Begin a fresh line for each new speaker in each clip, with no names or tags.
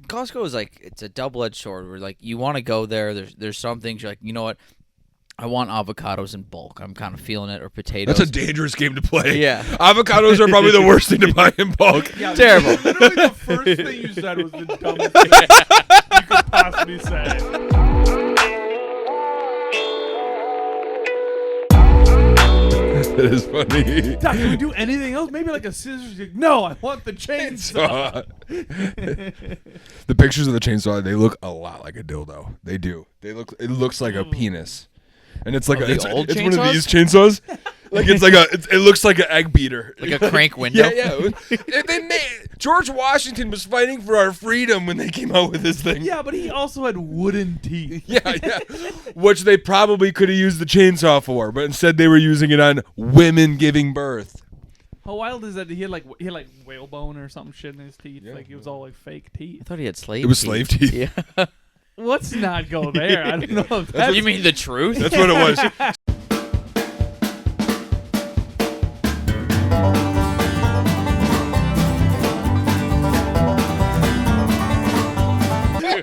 Costco is like, it's a double-edged sword. Where like you want to go there. There's some things you're like, you know what? I want avocados in bulk. I'm kind of feeling it, or potatoes.
That's a dangerous game to play.
Yeah.
Avocados are probably the worst thing to buy in bulk.
Yeah,
Terrible.
Literally the first thing you said was the dumbest thing you could possibly say.
That is funny.
Doc, can we do anything else? Maybe like a scissors? No, I want the chainsaw.
The pictures of the chainsaw, they look a lot like a dildo. They do. It looks like a penis. And it's like
Of the old
it's one of
chainsaws?
these chainsaws. Like it's like it looks like an egg beater.
Like a crank window.
Yeah. George Washington was fighting for our freedom when they came out with this thing.
Yeah, but he also had wooden teeth.
Yeah. Which they probably could have used the chainsaw for, but instead they were using it on women giving birth.
How wild is that? He had like whalebone or something shit in his teeth.
Yeah.
Like it was all like fake
I
teeth.
thought he had slave.
It was slave teeth.
Yeah.
Let's not go there. I don't know if that's
You mean the truth?
That's what it was.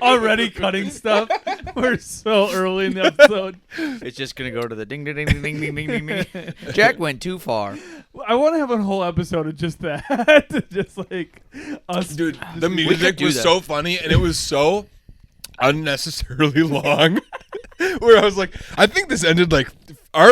already cutting stuff. We're so early in the episode.
It's just gonna go to the ding ding ding ding ding ding ding ding. Jack went too far.
I want to have a whole episode of just that. Just like us.
Dude,
just
the music
do
was
that.
so funny, and it was so unnecessarily long. Where I was like, I think this ended like our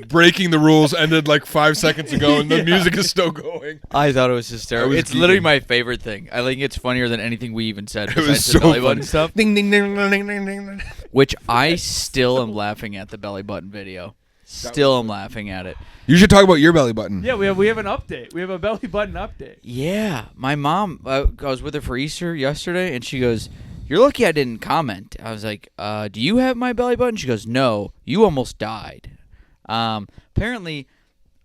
breaking the rules ended like 5 seconds ago, and the music is still going.
I thought it was hysterical.
I was
It's literally
geeking.
my favorite thing. I think it's funnier than anything we even said
It
besides
was
the
so
belly button
funny.
stuff.
Ding ding ding ding ding ding ding.
Which I still am laughing at the belly button video. Still am laughing at it.
You should talk about your belly button.
Yeah, we have an update. We have a belly button update.
Yeah, my mom. I was with her for Easter yesterday, and she goes, "You're lucky I didn't comment." I was like, "Do you have my belly button?" She goes, "No, you almost died." Apparently,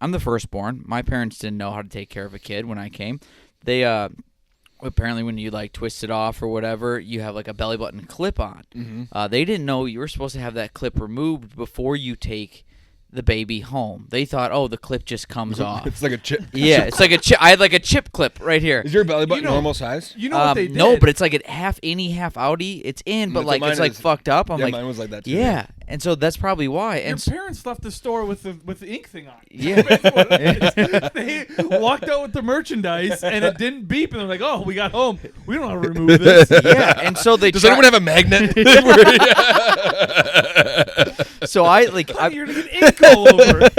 I'm the firstborn. My parents didn't know how to take care of a kid when I came. They apparently when you twist it off or whatever, you have like a belly button clip on.
Mm-hmm.
They didn't know you were supposed to have that clip removed before you take the baby home. They thought, oh, the clip just comes off.
It's like a chip.
Yeah, it's like a chip. I had like a chip clip right here.
Is your belly button
You know-
normal size?
You know what they did?
No, but it's like a half innie, half outie. It's in, but
That's
like
what
it's
mine
like
is.
fucked up. I'm
Yeah,
like,
mine was like that too.
yeah, and so that's probably why.
Your
And
parents left the store with the ink thing on.
yeah,
That's what it is. They walked out with the merchandise and it didn't beep, and they're like, "Oh, we got home. We don't know how to remove this."
yeah, and so they.
Does anyone have a magnet?
So I
You're gonna get ink all over.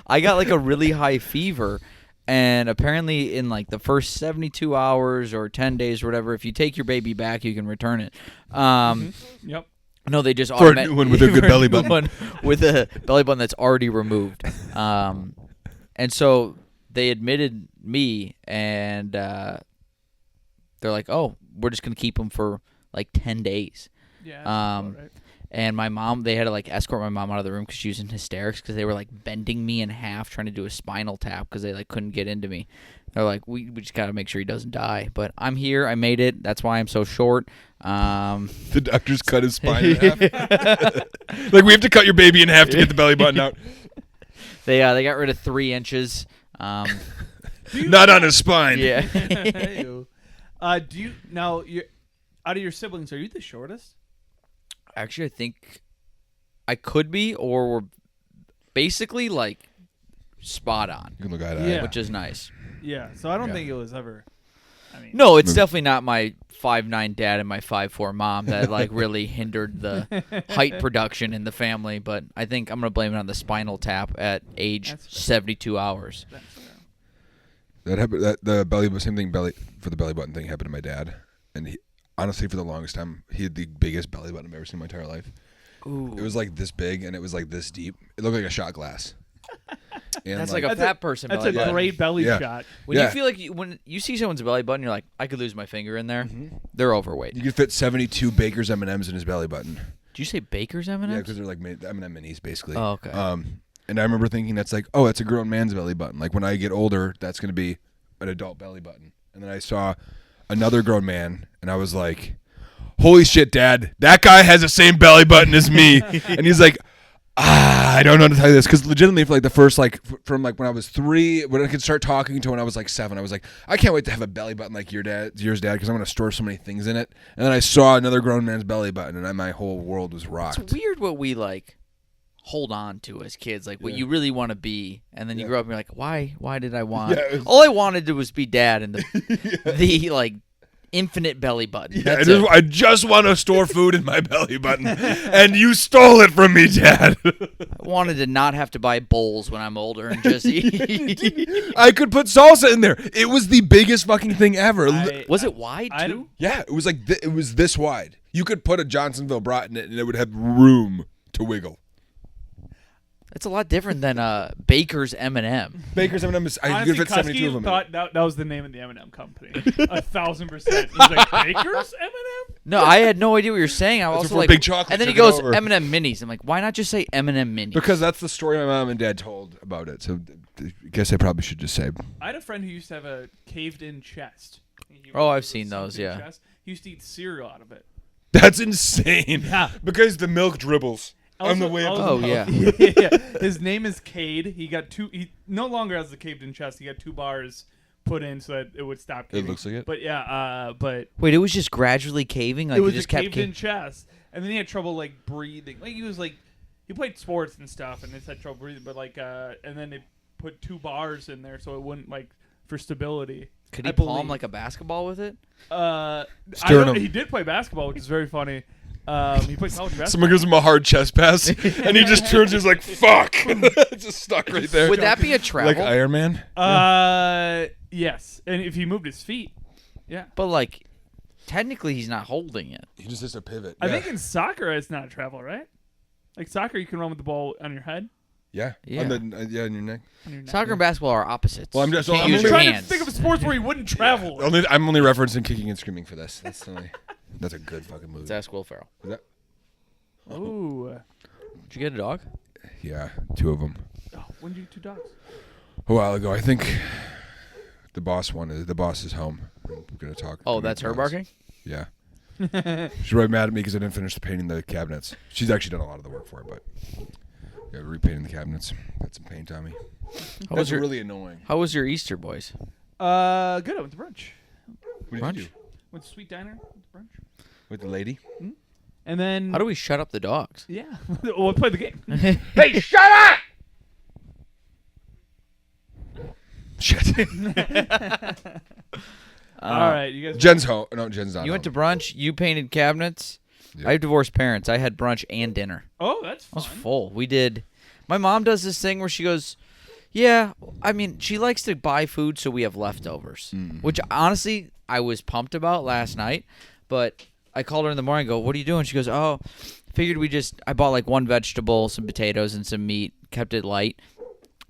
I got like a really high fever, and apparently in like the first 72 hours or 10 days or whatever, if you take your baby back, you can return it.
Yep.
No, they just
For a new one with a good
for
belly
new
button.
one with a belly button that's already removed. And so they admitted me, and they're like, "Oh, we're just gonna keep him for like 10 days."
Yeah. that's about right.
And my mom, they had to escort my mom out of the room because she was in hysterics because they were bending me in half trying to do a spinal tap because they couldn't get into me. They're like, we just got to make sure he doesn't die. But I'm here. I made it. That's why I'm so short.
The doctors cut his spine in half. We have to cut your baby in half to get the belly button out.
They got rid of 3 inches.
Not on his spine.
Yeah.
Ew. Do you now? Out of your siblings, are you the shortest?
Actually, I think I could be, or we're basically spot on,
You can look eye to eye.
Yeah.
which is nice.
Yeah. So I don't
Yeah.
think it was ever. I mean,
No, it's
Maybe.
definitely not my 5'9" dad and my 5'4" mom that really hindered the height production in the family. But I think I'm gonna blame it on the spinal tap at age
That's fair.
72 hours.
That's fair.
That happened. The same thing. For the belly button thing happened to my dad, and he, honestly, for the longest time, he had the biggest belly button I've ever seen in my entire life.
Ooh,
It was this big, and it was this deep. It looked like a shot glass. And
that's like a
That's
fat person.
That's
belly
a
button.
great belly
Yeah.
shot.
When
Yeah.
you feel when you see someone's belly button, you're like, I could lose my finger in there. They're overweight.
you could fit 72 Baker's M&Ms in his belly button.
Did you say Baker's M&Ms?
Yeah, because they're the M&M minis basically.
Oh, okay.
And I remember thinking that's that's a grown man's belly button. When I get older, that's going to be an adult belly button. And then I saw another grown man, and I was like, holy shit, Dad, that guy has the same belly button as me. And he's like, I don't know how to tell you this because legitimately for like the first from like when I was 3, when I could start talking to when I was like 7, I was like, I can't wait to have a belly button like yours, dad, because I'm gonna store so many things in it. And then I saw another grown man's belly button, and my whole world was rocked.
It's weird what we like hold on to as kids, like what you really want to be, and then you grow up and you're like, why did I want?
Yeah,
all I wanted to was be dad and the like infinite belly button.
Yeah,
That's it.
I just want to store food in my belly button, and you stole it from me, Dad.
I wanted to not have to buy bowls when I'm older and just eat.
I could put salsa in there. It was the biggest fucking thing ever.
Was it wide
I
too?
don't-
Yeah, it was like it was this wide. You could put a Johnsonville brat in it, and it would have room to wiggle.
It's a lot different than Baker's M&M.
Baker's M&M's. I
Honestly,
could fit 72 of
Cuske
them.
thought that was the name of the M&M company. 1,000%. He's like, Baker's M&M?
No, I had no idea what you're saying. I was also
for
like,
big chocolate,
and then he
took it
goes
over.
M&M minis. I'm like, why not just say M&M minis?
Because that's the story my mom and dad told about it. So I guess I probably should just say.
I had a friend who used to have a caved-in chest.
Oh, I've seen those, yeah.
Chest. He used to eat cereal out of it.
That's insane.
Yeah.
Because the milk dribbles on the
Also-
way up.
Oh,
to the
yeah.
mouth.
Yeah. His name is Cade. He got he no longer has the caved-in chest. He got 2 bars put in so that it would stop caving.
looks like it.
But yeah, but
Wait, it was just gradually caving? Like
it was
it just
a
kept
caved-in chest. And then he had trouble like breathing. Like he played sports and stuff and just had trouble breathing, but and then they put 2 bars in there so it wouldn't like for stability.
Could he
I
palm
believe.
like a basketball with it?
Sternum.
He did play basketball, which is very funny. He played college basketball.
Someone gives him a hard chest pass, and he just turns and is like, fuck. Just stuck right there.
Would that be a
like
travel?
Iron Man?
Yes. And if he moved his feet, yeah.
But like, technically, he's not holding it.
He just has to pivot.
I think in soccer it's not travel, right? Like soccer, you can run with the ball on your head.
Yeah.
Yeah.
On your neck.
On your neck.
Soccer and basketball are opposites.
Well, I'm just-
You can't
I'm
use
I'm
your
trying
hands.
to think of sports where he wouldn't travel.
I'm only referencing kicking and screaming for this. That's a good fucking movie.
Let's ask Will Ferrell.
Is that-
Ooh.
Did you get a dog?
Yeah, 2 of them.
Oh, when did you 2 dogs?
A while ago, I think the boss is home. I'm gonna talk.
Oh,
to
that's her
dogs.
barking?
Yeah. She's really mad at me because I didn't finish painting the cabinets. She's actually done a lot of the work for it, but yeah, repainting the cabinets. Got some paint on me.
How was
That's
your
really annoying.
How was your Easter, boys?
Good. I went to brunch.
What
Brunch?
did you do?
Went to Sweet Diner. Went to brunch.
With the lady?
And then
How do we shut up the dogs?
yeah, we'll play the game.
Hey, shut up! Shit.
All right, you guys.
Jen's home. No, Jen's not.
You went to
home.
brunch. You painted cabinets.
Yeah.
I have divorced parents. I had brunch and dinner.
Oh, that's
I was
fun.
full. We did. My mom does this thing where she goes, "Yeah, I mean, she likes to buy food so we have leftovers." Which honestly, I was pumped about last night, but I called her in the morning. And go, "What are you doing?" She goes, "Oh, figured I bought like 1 vegetable, some potatoes, and some meat. Kept it light."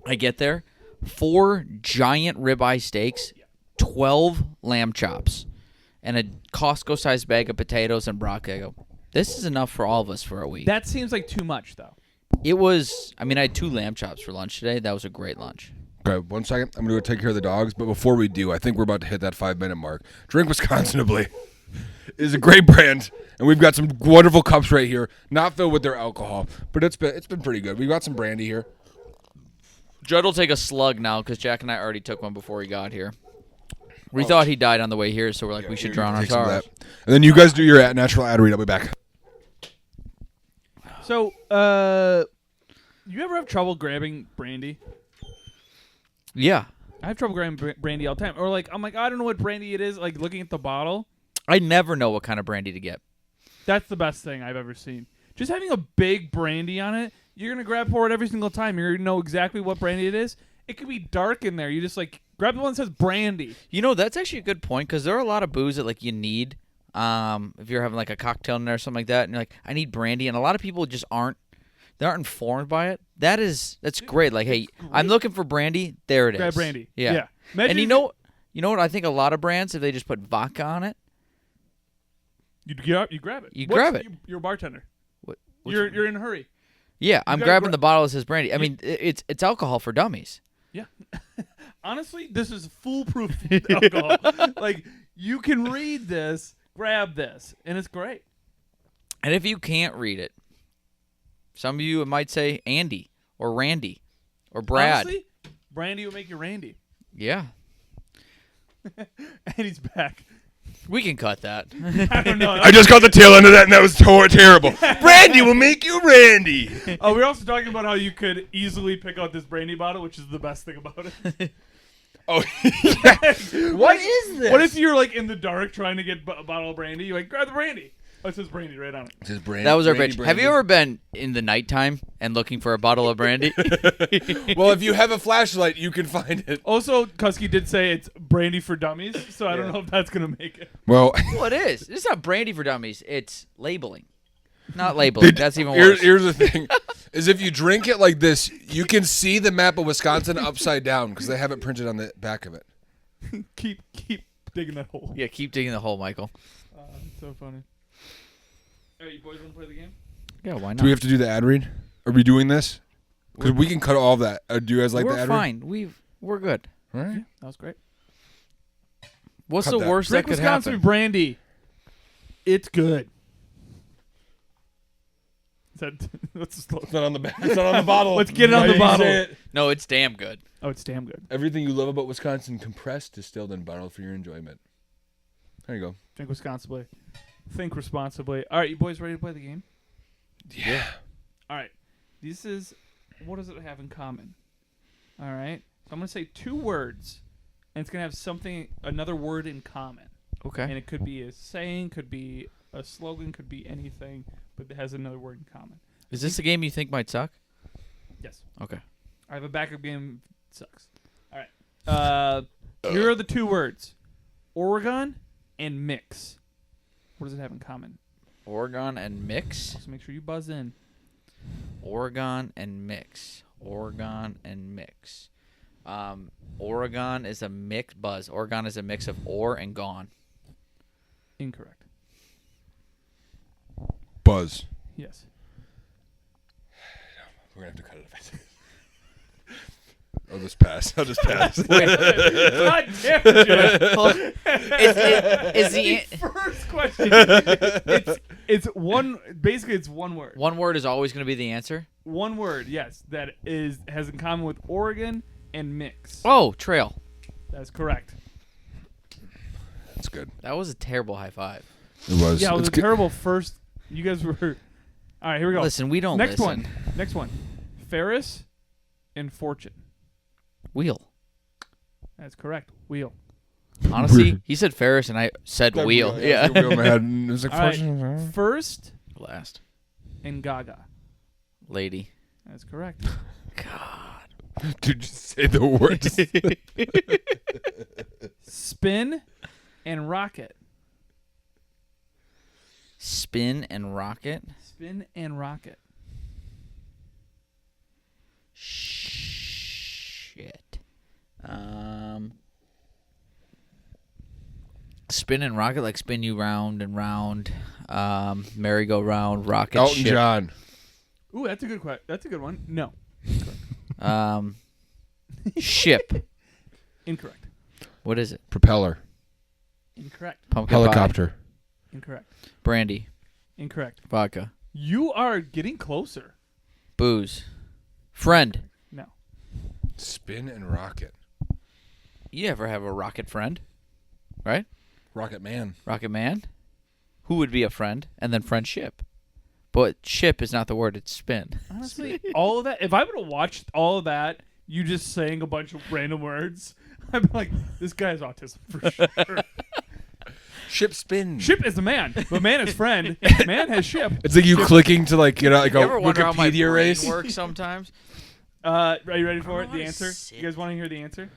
I get there, 4 giant ribeye steaks, 12 lamb chops, and a Costco-sized bag of potatoes and broccoli. I go, "This is enough for all of us for a week."
That seems like too much, though.
It was. I mean, I had 2 lamb chops for lunch today. That was a great lunch.
Okay, 1 second. I'm going to go take care of the dogs. But before we do, I think we're about to hit that 5-minute mark. Drink Wisconsinably is a great brand, and we've got some wonderful cups right here. Not filled with their alcohol, but it's been pretty good. We've got some brandy here.
Judd will take a slug now because Jack and I already took one before he got here. We thought he died on the way here, so we're like, we should drown our
Take some of
sorrows.
that. And then you guys do your natural ad read. I'll be back.
So, you ever have trouble grabbing brandy?
Yeah.
I have trouble grabbing brandy all the time. Or like, I'm like, I don't know what brandy it is. Like looking at the bottle.
I never know what kind of brandy to get.
That's the best thing I've ever seen. Just having a big brandy on it, you're gonna pour it every single time. You're gonna know exactly what brandy it is. It could be dark in there. You just like grab the one that says brandy.
You know, that's actually a good point because there are a lot of booze that like you need if you're having like a cocktail in there or something like that, and you're like, I need brandy, and a lot of people just aren't. They aren't informed by it. That's great. Like, hey, I'm looking for brandy. There it is.
Grab brandy.
Yeah.
Yeah. Imagine
And
if
you know what? I think a lot of brands, if they just put vodka on it,
you grab it.
You grab it.
You're a bartender.
what,
You're in a hurry.
yeah, I'm
gotta
grabbing the bottle that says brandy. I mean, it's alcohol for dummies.
Yeah. Honestly, this is foolproof alcohol. Like you can read this, grab this, and it's great.
And if you can't read it, some of you might say Andy. or Randy or Brad.
Honestly, Brandy will make you Randy.
Yeah.
And he's back.
We can cut that.
I don't know.
I just got the tail end of that, and that was terrible. Brandy will make you Randy.
Oh, we're also talking about how you could easily pick out this Brandy bottle, which is the best thing about it.
Oh, yeah.
What is this?
What if you're like in the dark trying to get a bottle of brandy? You're like, grab the brandy. Oh, it says brandy right on it.
It says Brandy.
That was our
Brandy,
bitch. Have you ever been in the nighttime and looking for a bottle of brandy?
Well, if you have a flashlight, you can find it.
Also, Cuske did say it's brandy for dummies, so I don't know if that's gonna make it.
Well,
Well, it is. It's not brandy for dummies. It's labeling. Not labeling. That's even worse.
Here's the thing: is if you drink it like this, you can see the map of Wisconsin upside down because they have it printed on the back of it.
keep digging that hole.
Yeah, keep digging the hole, Michael.
It's so funny. All right, you boys want to play the game?
Yeah, why not?
Do we have to do the ad read? Are we doing this? Because we can cut all of that. Do you guys like the
We're
ad
fine. We're good.
read? All right.
That was great.
What's
Cut
the
that.
worst
Drink
that could
Wisconsin
happen?
brandy. It's good. Is that let's just
It's not on the back. It's not on the bottle.
Let's get it on
Why
the
did you
bottle.
say it?
No, it's damn good.
Oh, it's damn good.
Everything you love about Wisconsin compressed, distilled, and bottled for your enjoyment. There you go.
Drink responsibly. Think responsibly. All right, you boys ready to play the game?
Yeah.
All right. This is what does it have in common? All right. So I'm going to say 2 words, and it's going to have another word in common.
Okay.
And it could be a saying, could be a slogan, could be anything, but it has another word in common.
Is this a game you think might suck?
Yes.
Okay.
I have a backup game. It sucks. All right. Here are the 2 words: Oregon and mix. What does it have in common?
Oregon and mix.
So make sure you buzz in.
Oregon and mix. Oregon and mix. Oregon is a mix. Buzz. Oregon is a mix of or and gone.
Incorrect.
Buzz.
Yes.
We're going to have to cut it if I say I'll just pass. I'll just pass.
God damn it, Jay.
Is the
First question. It's one. Basically, it's one word.
one word is always going to be the answer?
One word. Yes, that has in common with Oregon and mix.
Oh, trail.
That's correct.
That's good.
That was a terrible high five.
It was.
Yeah, it was
It's
a terrible first. You guys were. All right, here we go.
Listen, we don't
Next
listen.
one. Next one. Ferris and Fortune.
Wheel.
That's correct. Wheel.
Honestly, he said Ferris and I said wheel. Yeah.
Wheel in my head. And it was like,
All right.
Fortune.
First
Last.
and Gaga.
Lady.
That's correct.
God.
Dude, just say the words.
Spin and Rocket.
Spin and rocket.
Spin and Rocket.
Shit. Spin and rocket, like spin you round and round. Merry-go-round, rocket
Elton
ship.
John.
Ooh, that's a good That's a good one. No.
Ship.
Incorrect.
What is it?
Propeller.
Incorrect.
Pumpkin pie.
Helicopter.
Incorrect.
Brandy.
Incorrect.
Vodka.
You are getting closer.
Booze. Friend.
No.
Spin and rocket.
You ever have a rocket friend? Right?
Rocket Man.
Rocket man? Who would be a friend? And then friendship. But ship is not the word, it's spin.
Honestly, all of that. If I would have watched all of that, you just saying a bunch of random words, I'd be like, this guy has autism for sure.
Ship spin.
Ship is a man, but man is friend. Man has ship.
It's like you clicking to like
You
a
ever wonder how my
Wikipedia
brain
race.
works sometimes?
Are you ready for it? The
wanna
answer?
sit.
You guys want to hear the answer?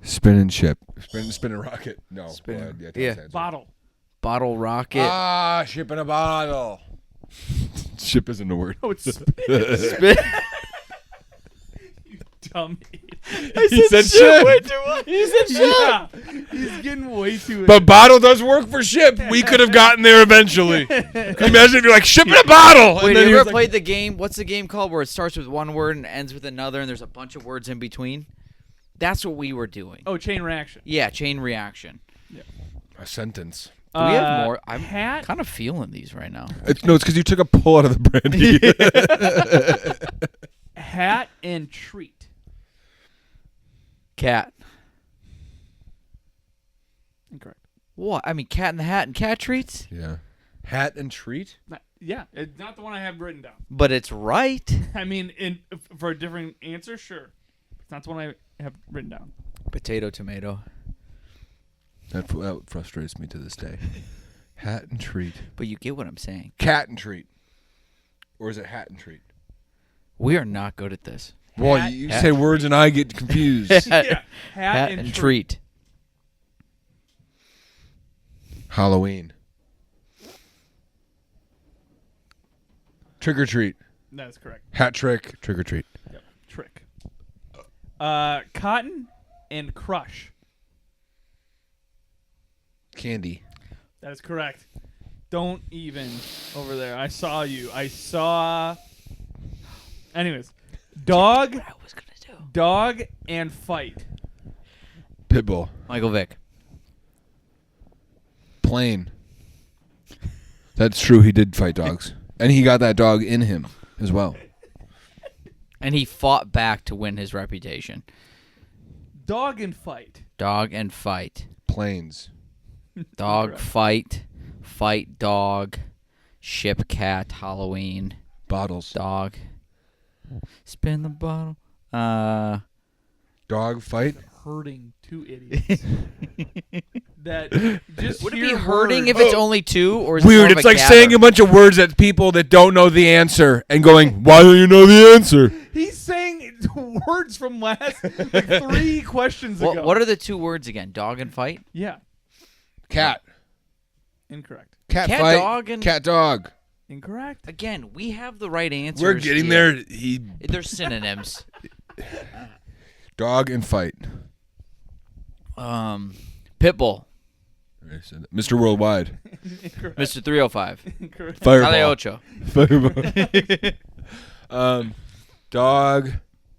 Spin and ship. Spin and rocket. No.
Spin and-
that's
yeah.
the answer.
Bottle.
Bottle rocket.
Ah, ship in a bottle. Ship isn't a word.
Oh, it's spin.
Spin.
You dumb idiot.
He said ship.
Way too much.
He said yeah. He's getting way too.
But bottle does work for ship. We could have gotten there eventually. Can you imagine if you're like, ship in a bottle?
Wait,
and
you
then
ever
you're like,
played the game? What's the game called where it starts with one word and ends with another and there's a bunch of words in between? That's what we were doing.
Oh, chain reaction.
Yeah, chain reaction.
a sentence.
Do we have more? I'm
hat.
kind of feeling these right now.
It's because you took a pull out of the brandy.
Hat and treat.
Cat.
Incorrect.
What? I mean, Cat in the Hat and cat treats?
Yeah. Hat and treat?
Yeah, it's not the one I have written down.
But it's right.
I mean, for a different answer, sure. It's not the one I have written down.
Potato, tomato.
That frustrates me to this day. Hat and treat.
But you get what I'm saying.
Cat and treat. Or is it hat and treat?
We are not good at this.
Boy,
Hat
you
and
say words and I get confused.
Yeah, hat
and treat.
Halloween. Trick or treat.
That is correct.
Hat trick. Trick or treat.
Yep. Trick. Cotton and crush.
Candy.
That is correct. Don't even over there. I saw you. I saw. Anyways, dog.
What I was gonna do.
Dog and fight.
Pitbull.
Michael Vick.
Plane. That's true. He did fight dogs. And he got that dog in him as well.
And he fought back to win his reputation.
Dog and fight.
Dog and fight.
Planes.
Dog
Correct.
fight. Fight dog. Ship cat. Halloween.
Bottles.
Dog. Spin the bottle.
Dog fight.
Hurting two idiots. That just
Would it
hear
be hurting if
words.
it's only two, or is
Weird.
It more of
It's
a
like
gather?
saying a bunch of words at people that don't know the answer and going, why don't you know the answer?
He's saying words from last like 3 questions ago.
What are the 2 words again? Dog and fight.
Yeah,
Cat.
incorrect.
Cat
Cat,
fight.
dog, and-
Cat dog.
Incorrect.
Again, we have the right answers.
We're getting
here.
there.
They're synonyms.
Dog and fight.
Pitbull.
I said that. Mr. Worldwide.
Incorrect.
Mr. 305.
Incorrect.
Fireball.
Ale Ocho.
Fireball. Dog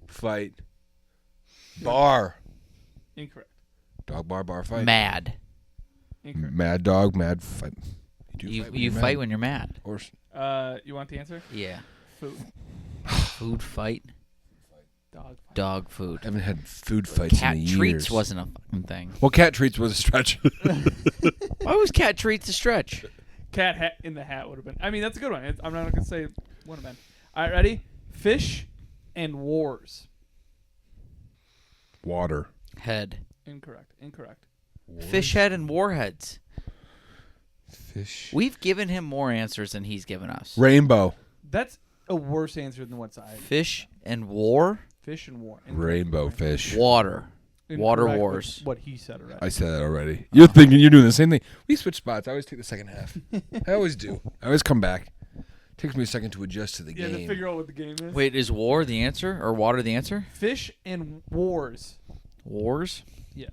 fight. Bar.
Incorrect.
Dog bar fight.
Mad.
Incorrect.
Mad dog, mad fight.
You fight when you're mad.
Of course.
You want the answer?
Yeah.
Food.
Food fight.
Dog. Fight.
Dog food.
I haven't had food fights
Cat
in years.
treats wasn't a fucking thing.
Well, cat treats was a stretch.
Why was cat treats a stretch?
Cat hat in the hat would have been. I mean, that's a good one. I'm not gonna say it would have been. All right, ready? Fish and wars.
Water.
Head.
Incorrect. Incorrect.
Fish head and warheads.
Fish.
We've given him more answers than he's given us.
Rainbow.
That's a worse answer than what's I.
Fish and war.
Fish and war.
Rainbow fish.
Water. Water
Incorrect,
wars.
What he said already.
I said that already. You're thinking you're doing the same thing. We switch spots. I always take the second half. I always do. I always come back. Takes me a second to adjust to the
Yeah,
game.
to figure out what the game is.
Wait, is war the answer or water the answer?
Fish and wars.
Wars.
Yeah.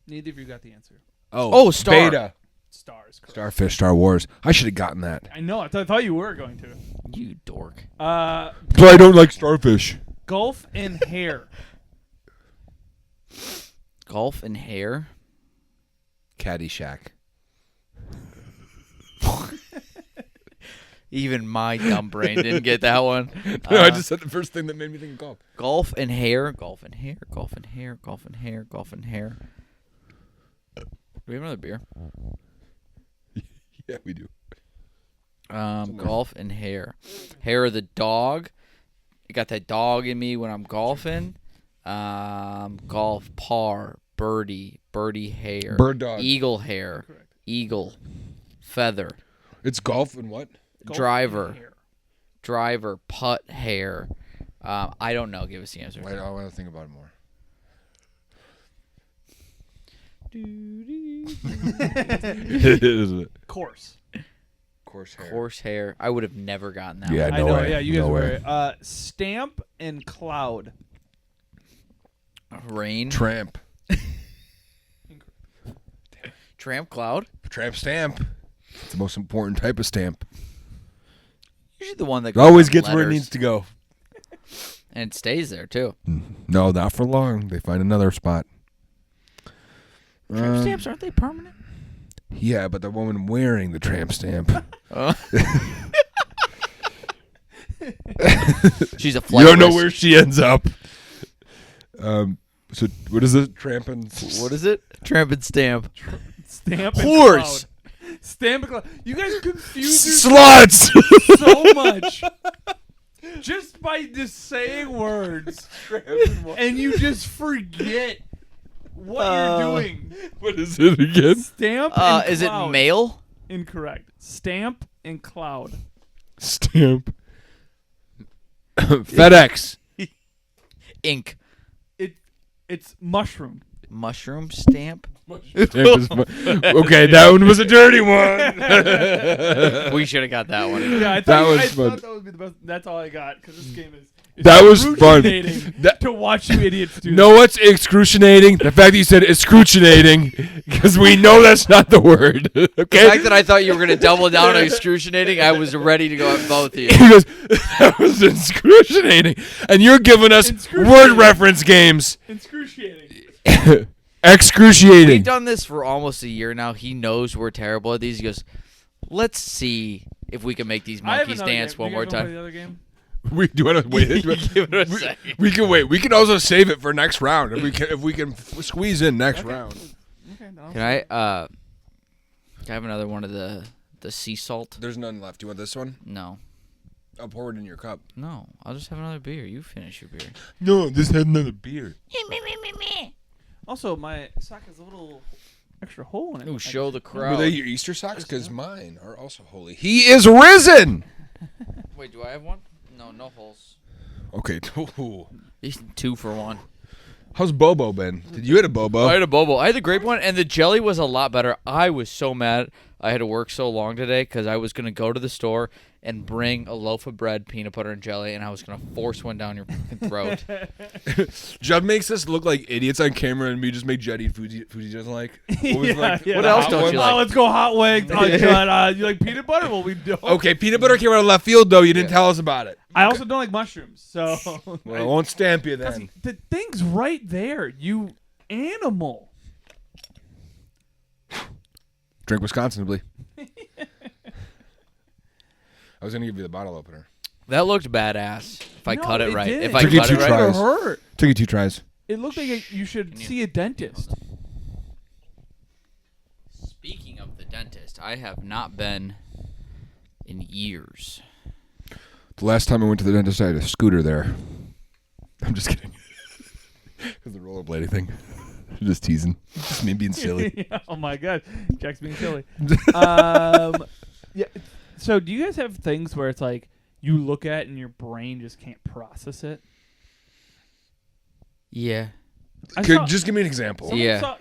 Neither of you got the answer.
Oh, star.
Beta.
Stars. Correct.
Starfish, Star Wars. I should have gotten that.
I know. I thought you were going to.
You dork.
But I don't like starfish.
Golf and hair.
Golf and hair.
Caddyshack.
Even my dumb brain didn't get that one.
No, I just said the first thing that made me think of golf.
Golf and hair. Golf and hair. Golf and hair. Golf and hair. Golf and hair. Do we have another beer?
Yeah, we do.
Golf and hair. Hair of the dog. I got that dog in me when I'm golfing. Golf par. Birdie. Birdie hair.
Bird dog.
Eagle hair.
Correct.
Eagle. Feather.
It's golf and what?
Golf
Driver.
and hair.
Driver. Putt hair. I don't know. Give us the answer.
Wait, I want to think about it more. Isn't it?
Course.
Coarse hair.
Horse hair. I would have never gotten that
Yeah,
one.
I
no
know.
way.
Yeah, you guys
No
were.
way.
Stamp and cloud.
Rain.
Tramp.
Tramp cloud.
Tramp stamp. It's the most important type of stamp.
Usually the one that
It
goes
always
on
gets where it
letters.
needs to go.
And it stays there, too.
No, not for long. They find another spot.
Tramp stamps, aren't they permanent?
Yeah, but the woman wearing the tramp stamp.
She's a flight
You don't know
risk.
where she ends up. So what is it? Tramping.
What is it? Tramp and stamp.
Stamp and
Horse.
cloud. Stamp and cloud. You guys confuse
Sluts.
so much. Just by just saying words. And you just forget what you're doing.
What is it again?
Stamp and
Is it
cloud.
mail?
Incorrect. Stamp and cloud.
Stamp. FedEx.
Ink.
It's mushroom.
Mushroom stamp.
Stamp is okay, that one was a dirty one.
We should have got that one.
Yeah, I
That
thought,
was
I
fun.
thought that would be the best. That's all I got because this game is
That was fun.
excruciating
That-
to watch you idiots do.
Know what's excruciating? The fact that you said excruciating, because we know that's not the word.
The
Okay.
fact that I thought you were going to double down on excruciating, I was ready to go at both of you.
He goes, that was excruciating, and you're giving us
Excruciating.
word reference games.
Excruciating.
Excruciating.
We've done this for almost a year now. He knows we're terrible at these. He goes, let's see if we can make these
I have
monkeys
another
dance
game.
one
You
more
guys wanna play
time.
the other game?
We do want to wait.
Give it a second.
We can wait. We can also save it for next round if we can squeeze in next round.
Okay, no.
Can I have another one of the sea salt?
There's none left. Do you want this one?
No.
I'll pour it in your cup.
No. I'll just have another beer. You finish your beer.
No, this had another beer.
Also, my sock has a little extra hole in it.
Ooh, show the
Were
crowd.
they your Easter socks? Because mine are also holy. He is risen.
Wait, do I have one? No holes.
Okay.
2 for 1.
How's Bobo been? Did you hit a Bobo?
I had a bobo. I had the grape one, and the jelly was a lot better. I was so mad I had to work so long today because I was going to go to the store and bring a loaf of bread, peanut butter, and jelly, and I was going to force one down your fucking throat.
Judd makes us look like idiots on camera, and we just make Judd eat foods he doesn't like. What was
Yeah, yeah.
What
the
else
hot
don't
one?
you like?
Oh, let's go hot wings. Oh, John, you like peanut butter? Well, we don't.
Okay, peanut butter came out of left field, though. You didn't tell us about it.
I also don't like mushrooms, so
Well, I won't stamp you then.
the thing's right there. You animal.
Drink Wisconsinably. I was going to give you the bottle opener.
That looked badass. If I
No,
cut it
it
right.
didn't.
If I
Took you
cut
two
it right.
tries.
It hurt.
Took you 2 tries.
It looked like you should see a dentist.
Speaking of the dentist, I have not been in years.
The last time I went to the dentist, I had a scooter there. I'm just kidding. Because the rollerblading thing. Just teasing. Just me being silly.
Yeah, oh my god, Jack's being silly. Yeah. So, do you guys have things where it's like you look at and your brain just can't process it?
Yeah.
Just give me an example.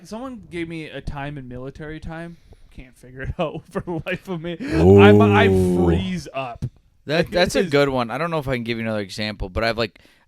Someone gave me a time in military time. Can't figure it out for the life of me.
Oh.
I freeze up.
That's a good one. I don't know if I can give you another example, but I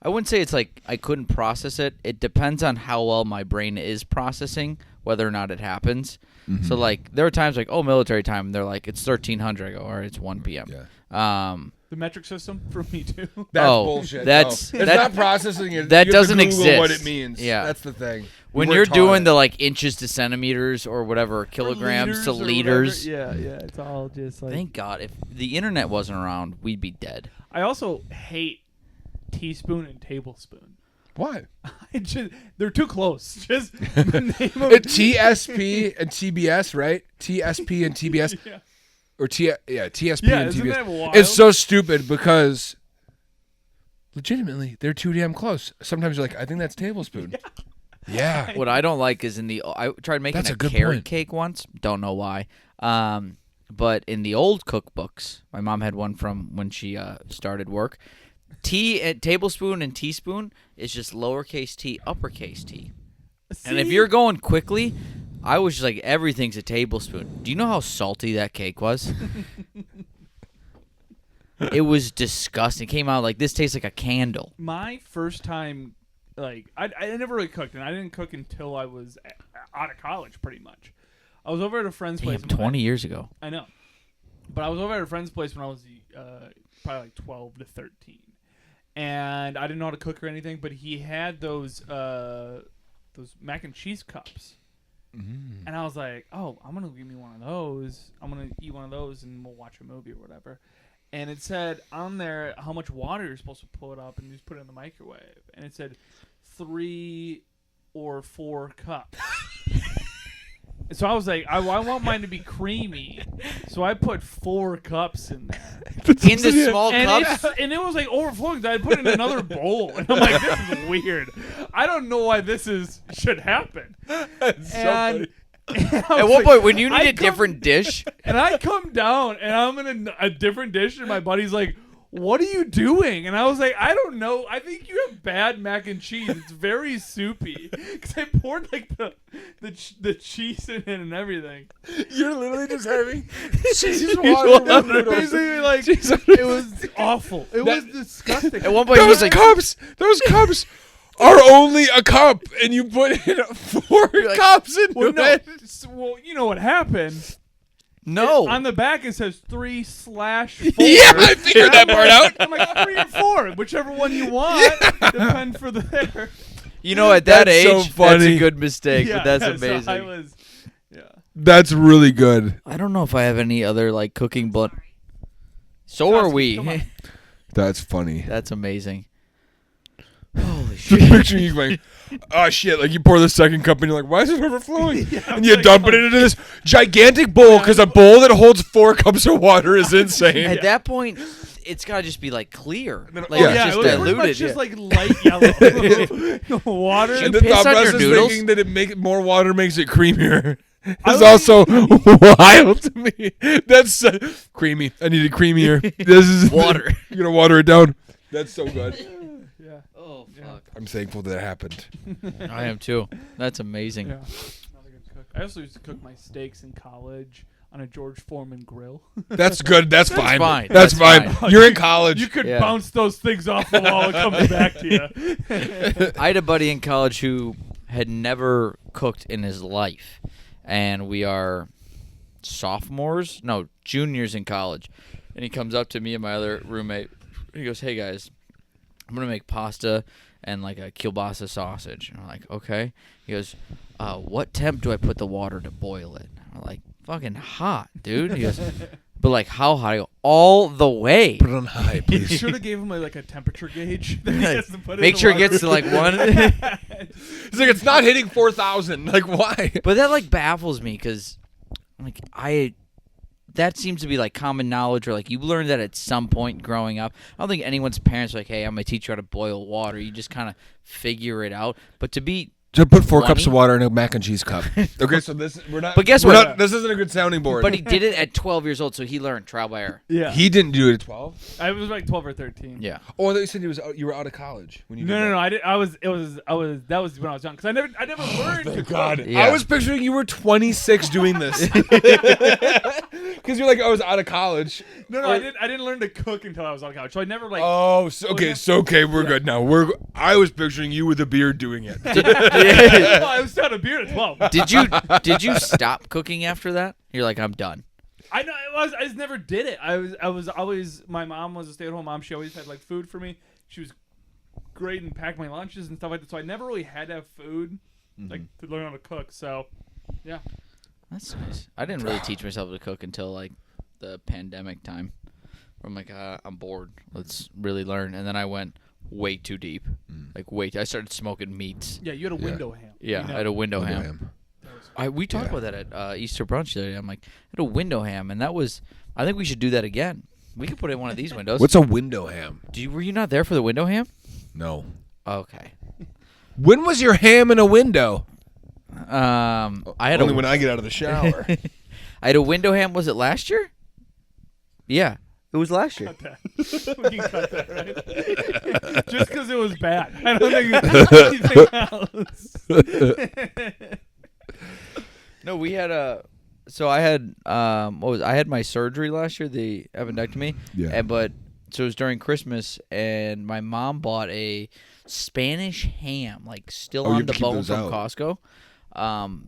wouldn't say it's like I couldn't process it. It depends on how well my brain is processing whether or not it happens.
Mm-hmm.
So like there are times like, oh, military time, and they're like, it's 1300. I go, all right, it's 1 p.m.
Yeah.
The metric system for me too.
That's
Oh,
bullshit.
that's-
no. It's
that-
not processing it.
that
You have to
doesn't
Google what
exist.
it means.
Yeah.
That's the thing.
When
We
you're
weren't taught
doing
it.
the like inches to centimeters or whatever, kilograms to
Or
liters.
whatever. Yeah, it's all just like.
Thank God, if the internet wasn't around, we'd be dead.
I also hate teaspoon and tablespoon.
Why?
They're too close. Just the name of
TSP and TBS, right? TSP and TBS.
Yeah.
Or TSP
Yeah,
and
isn't
TBS.
that wild?
It's so stupid because legitimately they're too damn close. Sometimes you're like, I think that's tablespoon. Yeah.
What I don't like is I tried making
That's
a
a good
carrot
point.
cake once. Don't know why. But in the old cookbooks, my mom had one from when she started work. Tablespoon and teaspoon is just lowercase t, uppercase t. And if
See?
you're going quickly, I was just like, everything's a tablespoon. Do you know how salty that cake was? It was disgusting. It came out like, this tastes like a candle.
My first time, like, I never really cooked, and I didn't cook until I was out of college, pretty much. I was over at a friend's
Damn,
place.
20 years ago.
I know. But I was over at a friend's place when I was probably like 12 to 13. And I didn't know how to cook or anything, but he had those mac and cheese cups.
Mm-hmm.
And I was like, oh, I'm going to give me one of those. I'm going to eat one of those and we'll watch a movie or whatever. and it said on there how much water you're supposed to put up, and you just put it in the microwave, and it said 3 or 4 cups. So I was like, I want mine to be creamy, so I put 4 cups in there.
In the small
And
cups?
and it was like overflowing. I put it in another bowl, and I'm like, this is weird. I don't know why this should happen.
That's so funny.
At one point, when you need a different dish,
and I come down, and I'm in a different dish, and my buddy's like, what are you doing? And I was like, I don't know. I think you have bad mac and cheese. It's very soupy. Because I poured like the cheese in it and everything.
You're literally just having cheese water with noodles.
Basically, like, it was awful. It was disgusting.
at one point, he was like,
Those cups are only a cup, and you put in 4 cups into
well, no,
it.
well, you know what happened?
no.
On the back, it says 3/4.
Yeah, I figured that part out.
I'm like, 3 or 4, whichever one you want. Depend for the there.
You know, at that
That's so
age, that's
funny.
a good mistake, but that's
so
amazing.
I was,
That's really good.
I don't know if I have any other like cooking, but so are we.
Come on.
That's funny.
That's amazing. Holy
Just
shit!
picturing you going, oh shit, like you pour the second cup and you're like, why is it overflowing?
I'm
And you
like,
dump it into this gigantic bowl because a bowl that holds 4 cups of water is insane.
At that point, it's gotta just be like clear, like
Yeah.
it's
Yeah,
just
it was pretty
diluted.
much just
yeah.
like light yellow water.
And the
piss
thought
on your
process
noodles?
thinking that more water makes it creamier
I
is
was-
also wild to me. That's creamy. I need it creamier. This is
Water.
You're gonna water it down. That's so good.
Yeah.
Oh fuck!
I'm thankful that happened.
I am too. That's amazing.
Yeah. Not a good cook. I also used to cook my steaks in college on a George Foreman grill.
That's good. That's fine.
fine.
That's
That's
fine.
fine.
You're in college.
You could
Yeah.
bounce those things off the wall. It comes back to you.
I had a buddy in college who had never cooked in his life, and we are juniors in college. And he comes up to me and my other roommate. He goes, "Hey guys, I'm gonna make pasta and like a kielbasa sausage." And I'm like, "Okay." He goes, "What temp do I put the water to boil it?" I'm like, "Fucking hot, dude." He goes, "But like how hot?" I go, "All the way."
Put it on high,
You
please.
should have gave him like a temperature gauge. That he has to put in
Make
the
sure it
water.
gets to like one.
He's like, it's not hitting 4,000. Like, why?
But that like baffles me because, like, that seems to be like common knowledge, or like you learned that at some point growing up. I don't think anyone's parents are like, "Hey, I'm gonna teach you how to boil water." You just kind of figure it out. But to be,
So put 4 cups
20?
of water in a mac and cheese cup. Okay, so we're not.
But guess
we're
what?
not- this isn't a good sounding board.
but he did it at 12 years old, so he learned trial by error.
Yeah.
he didn't do it at 12.
I was like 12 or 13.
Yeah.
Oh, I thought you said you were out of college when you. did
No.
that.
I did. I was. That was when I was young. Because I never learned to cook.
God,
Yeah.
I was picturing you were 26 doing this. Because you're like, I was out of college.
No, I didn't learn to cook until I was out of college. So I never like.
Oh, so, okay, we're good now. I was picturing you with a beard doing it.
Well, I was out of beer at 12.
Did you stop cooking after that? You're like, I'm done.
I know. I just never did it. I was always. My mom was a stay-at-home mom. She always had like food for me. She was great and packed my lunches and stuff like that. So I never really had to have food, like to learn how to cook. So, yeah.
That's nice. I didn't really teach myself to cook until like the pandemic time. Where I'm like, I'm bored. Let's really learn. And then I went way too deep. I started smoking meats.
Yeah, you had a window ham.
Yeah,
You know?
I had a window ham.
Ham.
We talked about that at Easter brunch the other day. I'm like, I had a window ham, and that was. I think we should do that again. We could put in one of these windows.
What's a window ham?
Were you not there for the window ham?
No.
Okay.
When was your ham in a window?
I had
Only
a
when I get out of the shower.
I had a window ham. Was it last year? Yeah, it was last year.
We can cut that, right? Just because it was bad. I don't think anything else.
No, we had a. So I had I had my surgery last year, the appendectomy.
Yeah.
So it was during Christmas, and my mom bought a Spanish ham, like still
Oh, you
on
have
the
to keep
bone
those
from
out.
Costco.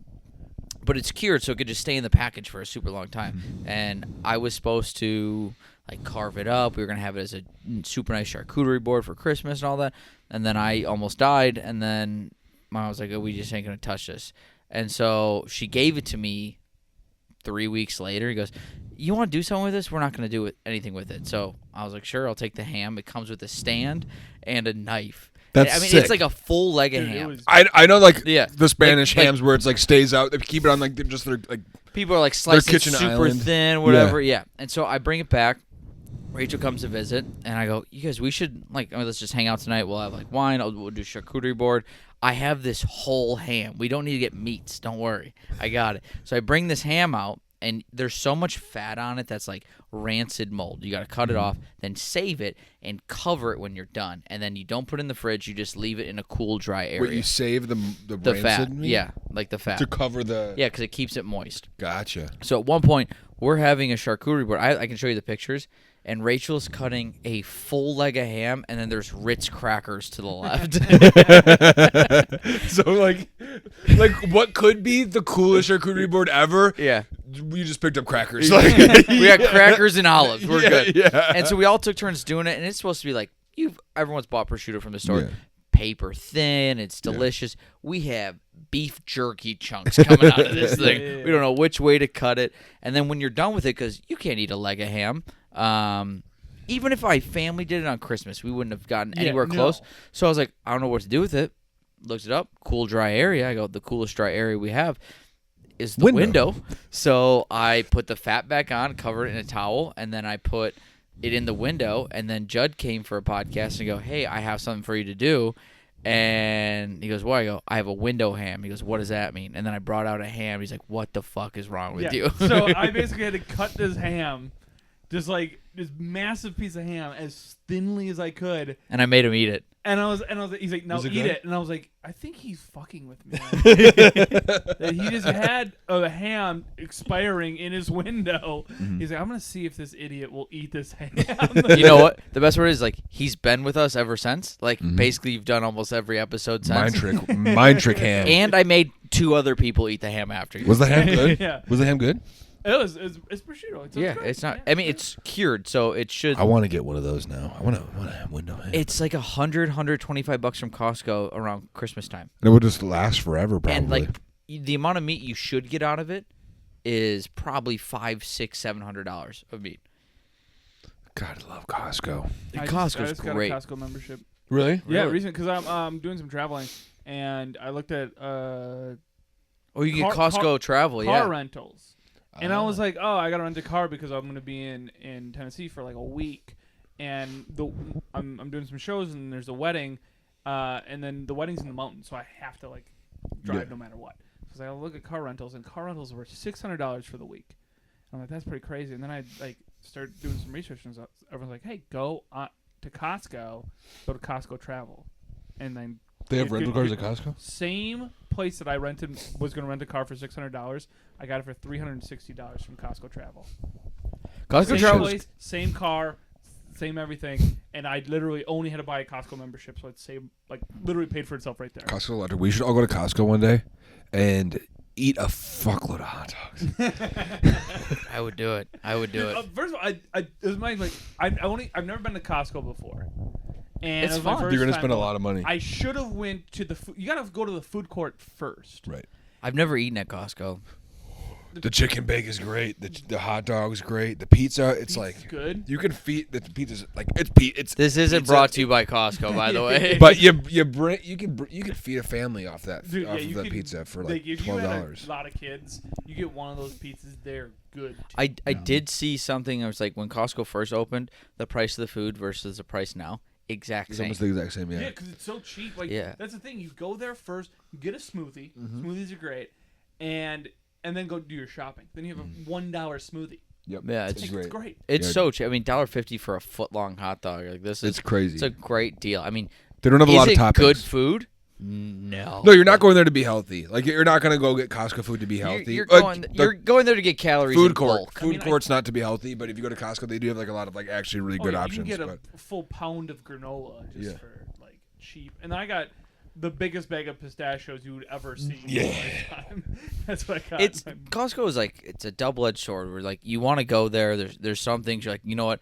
But it's cured, so it could just stay in the package for a super long time. And I was supposed to like carve it up. We were gonna have it as a super nice charcuterie board for Christmas and all that. And then I almost died. And then Mom was like, "Oh, we just ain't gonna touch this." And so she gave it to me 3 weeks later. He goes, you want to do something with this? We're not going to do anything with it. So I was like, sure, I'll take the ham. It comes with a stand and a knife.
That's
I mean,
sick.
it's like a full leg of
Dude, it
ham.
was-
I know like
Yeah.
the Spanish
Like-
hams where it's like stays out. They keep it on like they're like
People are like slicing
kitchen
super
island.
thin, whatever. Yeah. And so I bring it back. Rachel comes to visit, and I go, you guys, we should, let's just hang out tonight. We'll have, wine. We'll do charcuterie board. I have this whole ham. We don't need to get meats. Don't worry. I got it. So I bring this ham out, and there's so much fat on it that's like rancid mold. You got to cut it off, then save it, and cover it when you're done. And then you don't put it in the fridge. You just leave it in a cool, dry area.
where you save the
the
rancid
fat.
meat?
Yeah, like the fat.
To cover the.
Yeah, because it keeps it moist.
Gotcha.
So at one point, we're having a charcuterie board. I can show you the pictures. And Rachel's cutting a full leg of ham, and then there's Ritz crackers to the left.
So like what could be the coolest charcuterie board ever?
Yeah.
You just picked up crackers.
We got crackers and olives. We're
Yeah,
good.
yeah.
And so we all took turns doing it, and it's supposed to be like everyone's bought prosciutto from the store.
Yeah.
Paper thin, it's delicious. We have beef jerky chunks coming out of this thing.
Yeah.
We don't know which way to cut it. And then when you're done with it, because you can't eat a leg of ham. Even if my family did it on Christmas, we wouldn't have gotten anywhere close. So I was like, I don't know what to do with it. Looked it up. Cool, dry area. I go, the coolest dry area we have is the window. So I put the fat back on, covered it in a towel, and then I put it in the window. And then Judd came for a podcast and go, hey, I have something for you to do. And he goes, what? I go, I have a window ham. He goes, what does that mean? And then I brought out a ham. He's like, what the fuck is wrong with you?
So I basically had to cut this ham, just like this massive piece of ham, as thinly as I could.
And I made him eat it.
And I was like, he's like, no,
Was it
eat
good?
it. And I was like, I think he's fucking with me. That he just had a ham expiring in his window. He's like, I'm gonna see if this idiot will eat this ham.
You know what? The best part is he's been with us ever since. Basically, you've done almost every episode since.
Mind trick ham.
And I made 2 other people eat the ham after you.
Was the ham good?
Yeah.
Was the ham good?
It's prosciutto. It's
Yeah,
good.
it's not.
Yeah.
I mean, it's cured, so it should.
I want to get one of those now. I want a window ham.
It's like $125 from Costco around Christmas time,
And it would just last forever, probably.
and the amount of meat you should get out of it is probably $500, $600, $700 of meat.
God, I love Costco.
I
Costco's
just got
great.
a Costco membership.
Really?
Yeah, recent because I'm doing some traveling, and I looked at
Oh, you get
Car-
Costco travel,
car
yeah.
rentals. And I was like, oh, I got to rent a car because I'm going to be in Tennessee for like a week. And I'm doing some shows and there's a wedding. And then the wedding's in the mountains, so I have to like drive no matter what. So I was like, I'll look at car rentals, and car rentals were $600 for the week. I'm like, that's pretty crazy. And then I started doing some research, and everyone's like, hey, go to Costco, go to Costco Travel. And then
They have
Get-
rental
get-
cars
get-
at Costco?
same place that I was going to rent a car for $600. I got it for $360 from Costco Travel.
Costco
Same
travel.
place, same car, same everything, and I literally only had to buy a Costco membership, so it's literally paid for itself right there.
Costco Electric. We should all go to Costco one day and eat a fuckload of hot dogs.
I would do it.
First of all, it was I've never been to Costco before. And
It's
it was my
fun.
first
You're gonna
time
spend a
going.
lot of money.
I should have went to you gotta go to the food court first.
Right.
I've never eaten at Costco.
The chicken bake is great. The hot dog's great. The pizza, it's like
good.
you can feed the pizza's like it's
This isn't
pizza.
brought to you by Costco, by the way.
But you can feed a family off that
Dude,
off
yeah,
of
you
that
can-
pizza for
Like,
like
if you had
$12.
a lot of kids, you get one of those pizzas. They're good.
I did see something. I was like, when Costco first opened, the price of the food versus the price now, exact
It's
same.
almost the exact same.
Yeah,
Yeah.
because it's so cheap. Like,
Yeah.
that's the thing. You go there first, you get a smoothie. Smoothies are great, and then go do your shopping. Then you have a $1 smoothie.
Yep.
Yeah,
it's
it's
great.
It's great.
It's
Yeah.
so cheap. I mean, $1.50 for a foot-long hot dog. Like this is
It's crazy.
It's a great deal. I mean,
They don't have a
is
lot of
it
toppings.
good food? No.
No, you're not going there to be healthy. Like you're not going to go get Costco food to be healthy.
You're
Like,
going.
the
You're going there to get calories
food
in
court.
bulk.
Food
mean,
court's not to be healthy, but if you go to Costco, they do have like a lot of like actually really good
yeah,
options.
You can get
but
a full pound of granola just
Yeah.
for like cheap. And I got the biggest bag of pistachios you would ever see. in
Yeah.
your lifetime. That's what I got.
It's Costco is like it's a double-edged sword. Where like you want to go there. There's some things you're like, you know what,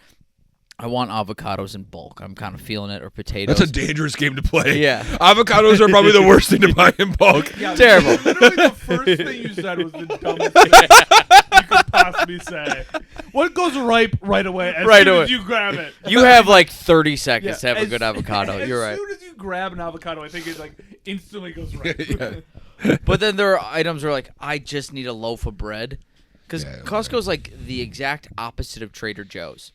I want avocados in bulk. I'm kind of feeling it, or potatoes.
that's a dangerous game to play.
Yeah.
Avocados are probably the worst thing to buy in bulk.
yeah,
terrible.
Literally, the first thing you said was the dumbest thing you could possibly say? What goes ripe right away as
Right
soon
away.
as you grab it?
You have like 30 seconds to have a
as-
good avocado. You're right.
As soon as you grab an avocado, I think it like instantly goes ripe.
Yeah.
But then there are items where like I just need a loaf of bread, because
Yeah,
Costco's like the exact opposite of Trader Joe's.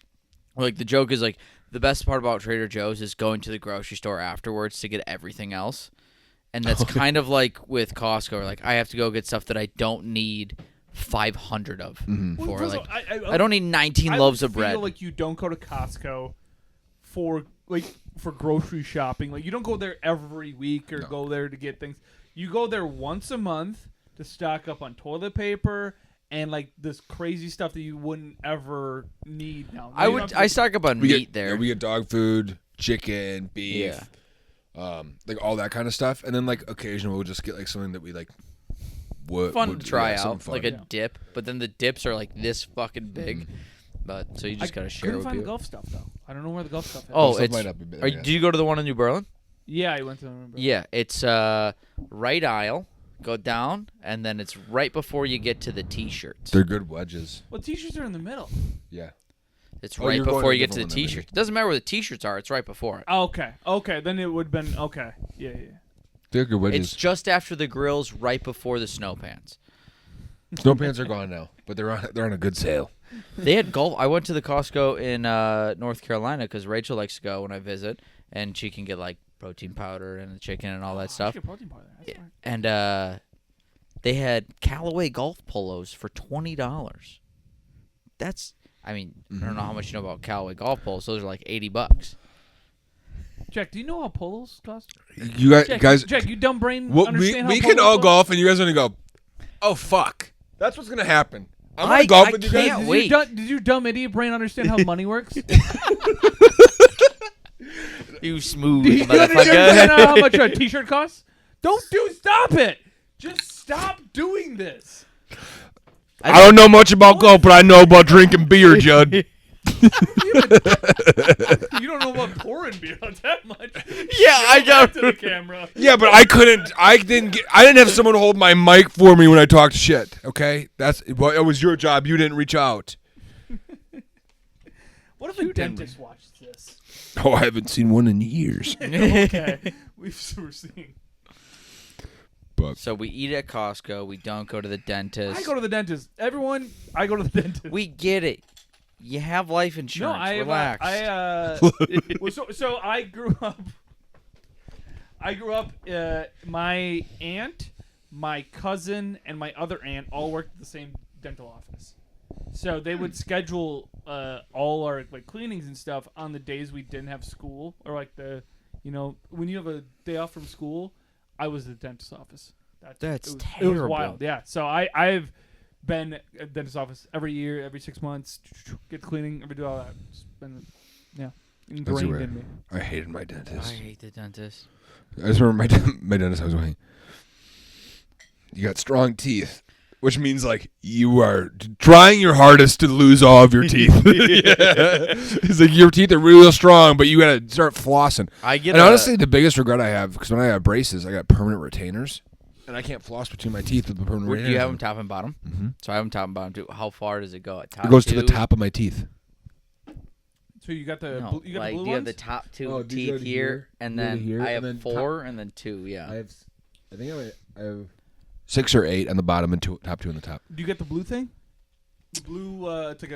Like the joke is like the best part about Trader Joe's is going to the grocery store afterwards to get everything else, and that's kind of like with Costco. Where, like I have to go get stuff that I don't need 500 of.
Well,
For
first
like
of all,
I don't need 19
I
loaves of
feel
bread.
like you don't go to Costco for grocery shopping. Like you don't go there every week or go there to get things. You go there once a month to stock up on toilet paper and like this crazy stuff that you wouldn't ever need now.
I stock up on meat there.
Yeah, we get dog food, chicken, beef,
Yeah.
like all that kind of stuff, and then like occasionally we'll just get like something that we like.
Fun to try out,
fun.
like a dip. But then the dips are like this fucking big. But so you just gotta share
couldn't
with
find the
people.
golf stuff though. I don't know where the golf stuff is.
Oh,
Stuff
it's.
might not be there
Are,
yet.
do you go to the one in New Berlin?
yeah, I went to remember.
Yeah, it's right aisle. Go down, and then it's right before you get to the T-shirts.
They're good wedges.
Well, t-shirts are in the middle.
Yeah.
It's
Oh,
right
you're going
before
to
you get to the
different one then,
T-shirts. It doesn't matter where the T-shirts are. It's right before it.
Oh, okay. Then it would have been okay. Yeah.
They're good wedges.
It's just after the grills, right before the snow pants.
Snow pants are gone now, but they're on a good sale.
They had golf. I went to the Costco in North Carolina because Rachel likes to go when I visit, and she can get like protein powder and the chicken and all that stuff.
Get protein powder. That's smart.
And they had Callaway golf polos for $20. That's, I mean, I don't know how much you know about Callaway golf polos. Those are like $80.
Jack, do you know how polos cost?
You guys,
Jack, you dumb brain.
well,
understand
we
how
can
polos
all
cost?
golf, and you guys are gonna go. Oh fuck! That's what's gonna happen. I'm gonna
I
golf with you guys.
can't wait.
Did your dumb idiot brain understand how money works?
You smooth
Do you understand
motherfucker.
how much a t-shirt costs? Stop it! Just stop doing this.
I don't know much about golf, but I know about drinking beer, Judd.
You don't know about pouring beer on that much.
Yeah, I
Show
got
that to the camera.
Yeah, but I didn't have someone hold my mic for me when I talked shit. Okay, it was your job. You didn't reach out.
What if a dentist watched this?
Oh, I haven't seen one in years.
Okay, we're seeing.
But
So we eat at Costco. We don't go to the dentist.
I go to the dentist. Everyone, I go to the dentist.
We get it. You have life insurance. Relax.
So I grew up. My aunt, my cousin, and my other aunt all worked at the same dental office. So they would schedule all our like cleanings and stuff on the days we didn't have school, or like when you have a day off from school. I was at the dentist's office.
That's
It was
terrible.
wild. Yeah. So I've been at the dentist's office every year, every 6 months. Get cleaning, do all that. It's been, ingrained in me.
I hated my
I
dentist.
hate the dentist.
I just remember my dentist. I was going. You got strong teeth, which means like you are trying your hardest to lose all of your teeth. It's like your teeth are real strong, but you gotta start flossing. And honestly, the biggest regret I have, because when I have braces, I got permanent retainers, and I can't floss between my teeth with the permanent
do
retainers.
you have them top and bottom?
Mm-hmm.
So I have them top and bottom too. How far does it go? At top
It goes to
two?
the top of my teeth.
So you got the
No,
you got
like,
the blue
do you have
ones?
the top two
Oh, these
teeth
are
here,
here,
and
really
then
here,
I
and
have
then
4, and then 2. Yeah.
I think I have 6 or 8 on the bottom and top 2 on the top.
Do you get the blue thing? The blue, it's like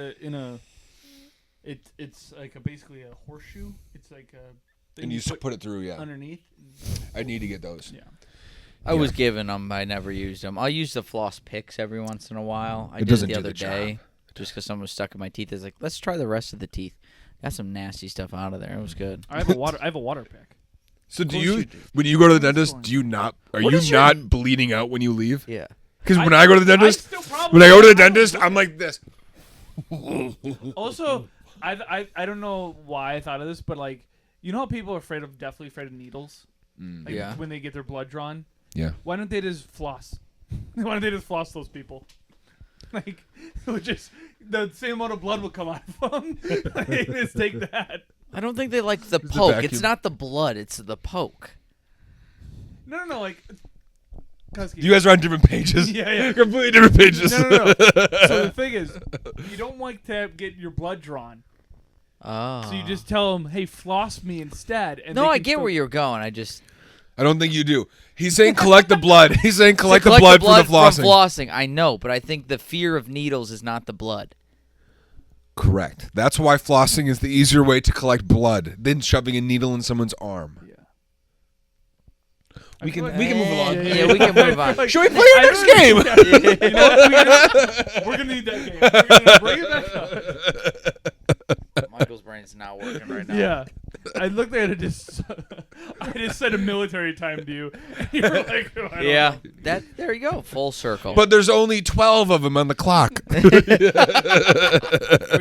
it's like basically a horseshoe. It's like a thing
And you put it through, yeah.
underneath.
I need to get those.
Yeah.
I was given them. I never used them. I'll use the floss picks every once in a while. I
It
did
doesn't
it the
do
other
the
day
job.
just because something was stuck in my teeth. It's like, let's try the rest of the teeth. Got some nasty stuff out of there. It was good.
I have a water pick.
So
course you do.
when you go to the
What's
dentist,
going
do you not, are
What
you
is your-
not bleeding out when you leave?
Yeah.
Because when I go to the dentist,
still probably
when I go to the
don't.
dentist, I'm like this.
Also, I don't know why I thought of this, but like, you know how people are definitely afraid of needles? Like
Yeah.
when they get their blood drawn?
Yeah.
Why don't they just floss? Why don't they just floss those people? Like, it would just, the same amount of blood will come out of them. Like, just take that.
I don't think they like the
the
poke.
vacuum.
It's not the blood. It's the poke.
No, like, Cuske.
You guys are on different pages.
Yeah.
Completely different pages.
No. So the thing is, you don't like to get your blood drawn.
Oh.
So you just tell them, hey, floss me instead. And
No,
they
I
can
get
still-
where you're going. I just
I don't think you do. He's saying collect the blood. He's saying collect the
collect
blood from the flossing.
From flossing. I know, but I think the fear of needles is not the blood.
Correct. That's why flossing is the easier way to collect blood than shoving a needle in someone's arm.
Yeah.
We can
feel like-
move along.
Yeah, we can move on.
Like,
Should we play our next game?
You know what? We're gonna need that game. We're gonna bring it back up.
Michael's brain's not working right now.
Yeah. I looked at it I just said a military time to you. And you were like, oh, I don't
Yeah.
know.
There you go. Full circle.
But there's only 12 of them on the clock.
Every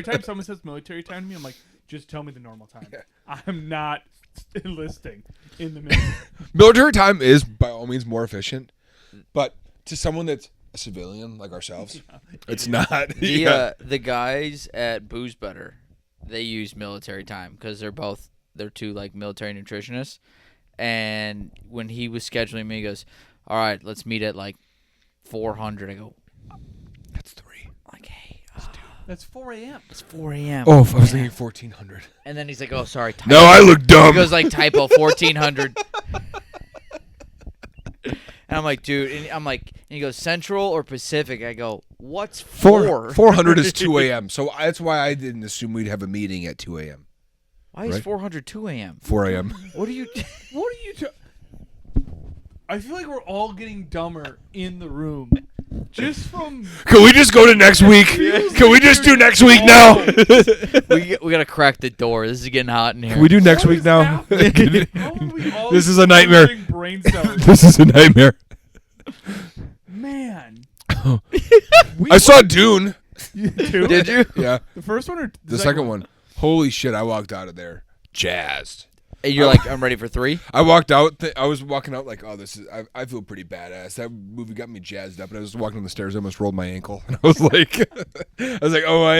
time someone says military time to me, I'm like, just tell me the normal time. I'm not enlisting in the military.
Military time is by all means more efficient, but to someone that's a civilian like ourselves, it's not.
the guys at Booze Better, they use military time because they're two like military nutritionists. And when he was scheduling me, he goes, "All right, let's meet at like 400." I go,
That's 3.
like, hey,
That's 4 a.m.
it's 4 a.m.
Oh, I was thinking 1400.
And then he's like, "Oh, sorry, typo."
No, I look dumb.
He goes like typo 1400. And I'm like, dude, and he goes Central or Pacific. I go, what's 4?
400 is 2 a.m. So that's why I didn't assume we'd have a meeting at 2 a.m.
Why is
Right?
400 2 a.m.?
4 a.m.
What are you?
What are you I feel like we're all getting dumber in the room. Just from...
Can we just go to next week? Can we just do next week now?
we gotta crack the door. This is getting hot in here.
Can we do next
What
week
is
now?
happening? How are we all
This is a nightmare.
having brain cells?
This is a nightmare.
Man.
I saw Dune.
Did you?
Yeah,
The first one or
the second one. Holy shit! I walked out of there jazzed.
And you're like, I'm ready for 3.
I walked out. I was walking out like, oh, this is. I feel pretty badass. That movie got me jazzed up, and I was walking down the stairs. I almost rolled my ankle, and I was like, oh, I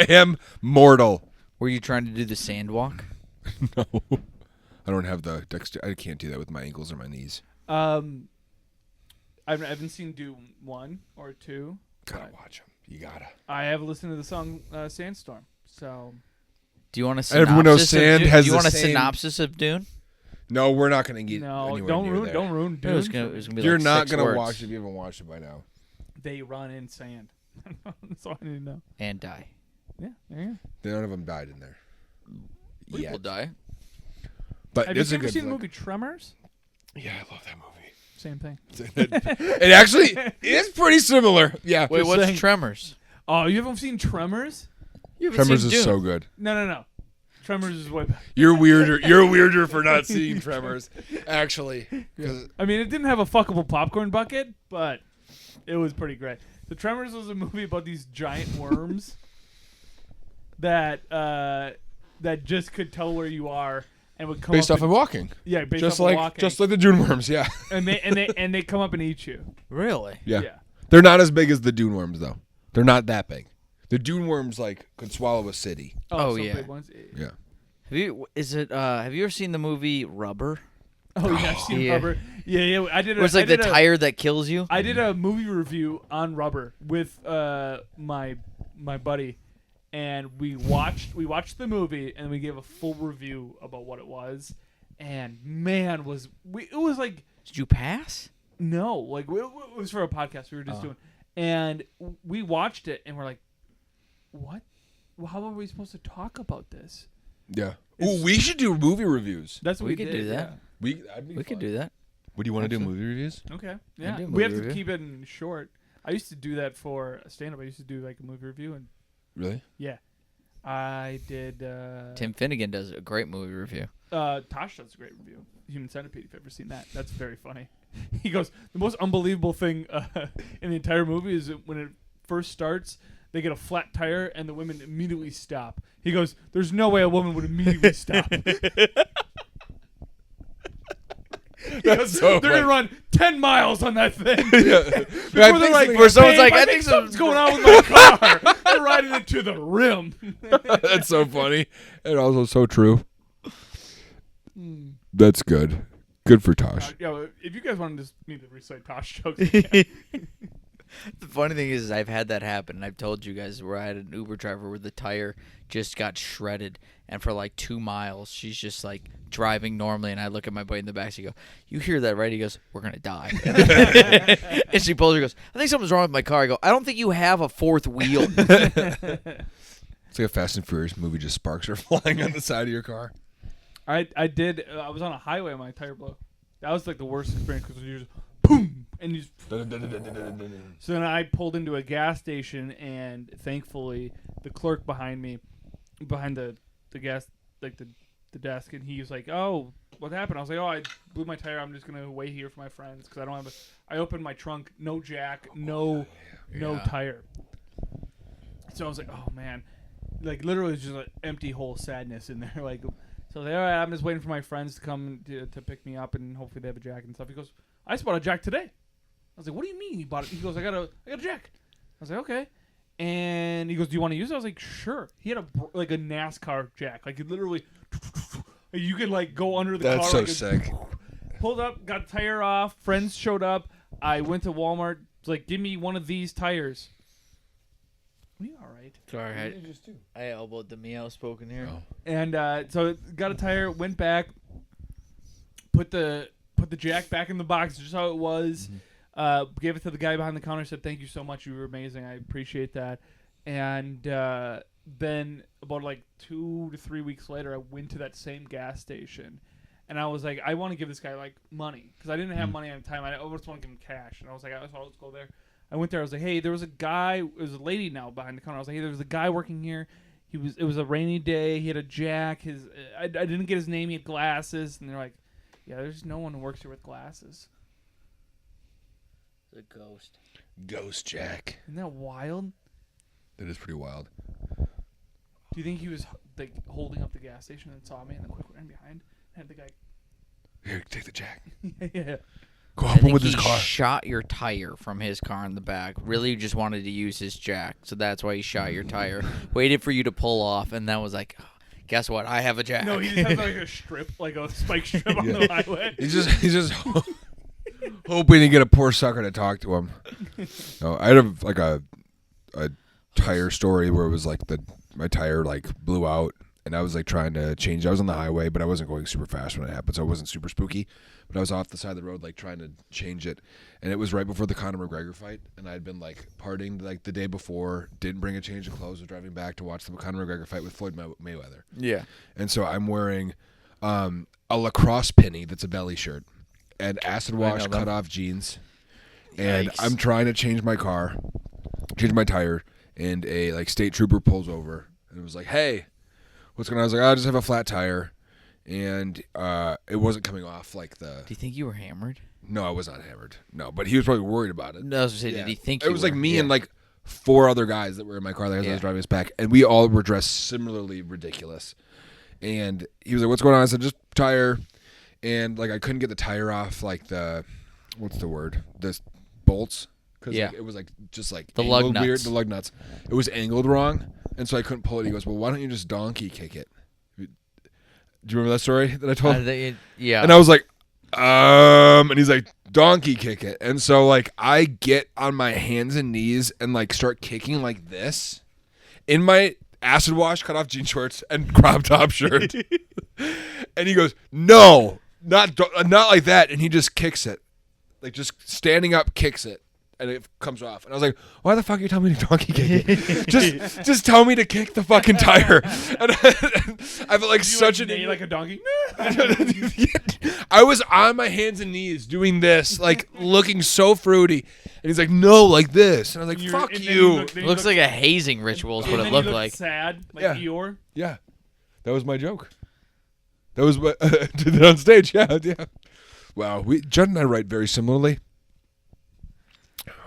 am mortal.
Were you trying to do the sand walk?
No, I don't have the dexter. I can't do that with my ankles or my knees.
I haven't seen Doom 1 or 2.
Gotta
but
watch them. You gotta.
I have listened to the song Sandstorm. So
Do you want a synopsis?
Everyone knows
of
sand
Dune?
has
Do you
the
want a
same-
synopsis of Dune?
No, we're not gonna get.
no,
anywhere
don't
near
ruin
there.
don't ruin
It
Doom.
was gonna be
You're
like
not
6
gonna
words.
watch it if you haven't watched it by now.
They run in sand. That's all I need to know.
And die.
Yeah, there you go.
None of them died in there.
People
Yet.
die.
But
Have you
it's a
ever
good
seen the
flick.
movie Tremors?
Yeah, I love that movie.
Same thing.
It actually is pretty similar. Yeah.
Wait, what's
saying.
Tremors?
Oh, you haven't seen Tremors?
You haven't
Tremors
seen
is
Dune.
so good.
No. Tremors is way back.
You're weirder. You're weirder for not seeing Tremors. Actually, 'cause-
I mean, it didn't have a fuckable popcorn bucket, but it was pretty great. The Tremors was a movie about these giant worms that just could tell where you are and would come
based
up
off of walking,
yeah, based
just
off
like
of walking.
just like the Dune worms. Yeah.
and they come up and eat you.
Really?
Yeah.
Yeah.
They're not as big as the Dune worms though. They're not that big. The Dune worms like could swallow a city.
Oh,
some
yeah.
big ones.
Yeah.
Have you ever seen the movie Rubber?
Oh yeah, I've seen
Yeah.
Rubber. Yeah. I did.
Where it's like the tire that kills you?
I did a movie review on Rubber with my buddy, and we watched the movie and we gave a full review about what it was, and man it was like
Did you pass?
no like it was for a podcast we were just doing, and we watched it and we're like, what? Well, how are we supposed to talk about this?
Yeah. Ooh, we should do movie reviews.
That's what
We
we
could
did,
do that.
That'd be
We could
fun.
do that.
What do you want to do? Movie reviews?
Yeah. Okay. Yeah.
do a
We have
movie
to
review.
keep it in short. I used to do that for stand up. I used to do like a movie review, and
Really?
yeah, I did.
Tim Finnegan does a great movie review.
Tosh does a great review. Human Centipede, if you've ever seen that. That's very funny. He goes, the most unbelievable thing in the entire movie is that when it first starts, they get a flat tire and the women immediately stop. He goes, there's no way a woman would immediately stop.
That's so
They're going to run 10 miles on that thing.
Yeah.
Before they're like,
where someone's
"Babe,
like,
I think something's going on with my car. They're riding it to the rim.
That's so funny and also so true. That's good. Good for Tosh.
If you guys want to just me to recite Tosh jokes,
The funny thing is I've had that happen, and I've told you guys where I had an Uber driver where the tire just got shredded, and for like 2 miles, she's just like driving normally, and I look at my buddy in the back, she goes, "You hear that, right?" He goes, "We're going to die." And she pulls her, goes, "I think something's wrong with my car." I go, "I don't think you have a fourth wheel."
It's like a Fast and Furious movie, just sparks are flying on the side of your car.
I did. I was on a highway and my tire blew. That was like the worst experience because you just boom and you. So then I pulled into a gas station and thankfully the clerk behind me, behind the gas like the desk, and he was like, "Oh, what happened?" I was like, "Oh, I blew my tire. I'm just gonna wait here for my friends because I don't have a." I opened my trunk, no jack, no tire. So I was like, "Oh man." Like literally, it's just an empty hole sadness in there. Like, so there I'm just waiting for my friends to come to pick me up, and hopefully they have a jack and stuff. He goes, "I just bought a jack today." I was like, "What do you mean you bought it?" He goes, "I got a jack." I was like, "Okay." And he goes, "Do you want to use it?" I was like, "Sure." He had a NASCAR jack, like it literally, you could like go under the car.
That's so
like
sick.
Pulled up, got the tire off. Friends showed up. I went to Walmart. Was like, "Give me one of these tires." Are you all right?
Sorry, I elbowed the meow spoken here.
Oh.
And so got a tire, went back, put the jack back in the box just how it was. Gave it to the guy behind the counter. Said, "Thank you so much. You were amazing. I appreciate that." And then about like 2 to 3 weeks later, I went to that same gas station, and I was like, "I want to give this guy like money because I didn't have money at the time. I just want to give him cash." And I was like, "I'll just go there." I went there. I was like, "Hey, there was a guy. It was a lady now behind the counter." I was like, "Hey, there was a guy working here. It was a rainy day. He had a jack. I didn't get his name. He had glasses." And they're like, "Yeah, there's no one who works here with glasses."
The ghost.
Ghost Jack.
Isn't that wild?
That is pretty wild.
Do you think he was like holding up the gas station and saw me and then quick ran behind and had the guy?
Here, take the Jack.
Yeah.
Go
I
hop in
think
with
he
his car.
shot your tire from his car in the back. Really just wanted to use his jack, so that's why he shot your tire. Waited for you to pull off, and then was like, oh, "Guess what? I have a jack."
No, he just has like a strip, like a spike strip on the highway.
He's just hoping to get a poor sucker to talk to him. No, I had a tire story where it was like my tire like blew out, and I was like trying to change. I was on the highway, but I wasn't going super fast when it happened, so it wasn't super spooky. But I was off the side of the road like trying to change it, and it was right before the Conor McGregor fight, and I'd been like partying like the day before, didn't bring a change of clothes, was driving back to watch the Conor McGregor fight with Floyd Mayweather.
Yeah.
And so I'm wearing a lacrosse penny that's a belly shirt and acid wash cut off jeans. And
Yikes.
I'm trying to change my tire, and a like state trooper pulls over and it was like, "Hey, what's going on?" I was like, "I just have a flat tire." And it wasn't coming off like the...
Do you think you were hammered?
No, I was not hammered. No, but he was probably worried about it.
No, I was going to say,
Yeah.
did he think
it
you
was
were?
like me and like 4 other guys that were in my car as I was driving us back, and we all were dressed similarly ridiculous. And he was like, "What's going on?" I said, "Just tire." And like I couldn't get the tire off like the... What's the word? The bolts. Because like, it was like just like
the lug nuts.
Weird, the lug nuts. It was angled wrong, and so I couldn't pull it. He goes, "Well, why don't you just donkey kick it?" Do you remember that story that I told?
Yeah.
And I was like, and he's like, "Donkey kick it." And so like I get on my hands and knees and like start kicking like this in my acid wash cut off jean shorts and crop top shirt. And he goes, "No, not like that." And he just kicks it, like just standing up, kicks it. And it comes off. And I was like, "Why the fuck are you telling me to donkey kick it? just tell me to kick the fucking tire." And I felt like such an
like a donkey.
I was on my hands and knees doing this, like looking so fruity. And he's like, "No, like this." And I was like, "Fuck you."
Looks like a hazing ritual is what it looked like.
Sad, like
Yeah.
Eeyore.
Yeah. That was my joke. That was what did it on stage. Yeah. Wow. Judd and I write very similarly.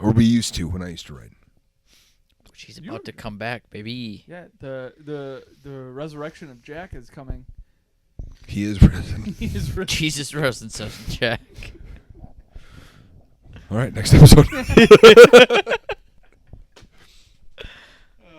Or we used to when I used to write.
She's about to come back, baby.
Yeah, the resurrection of Jack is coming.
He is risen.
He is risen.
Jesus rose and so Jack.
All right, next episode.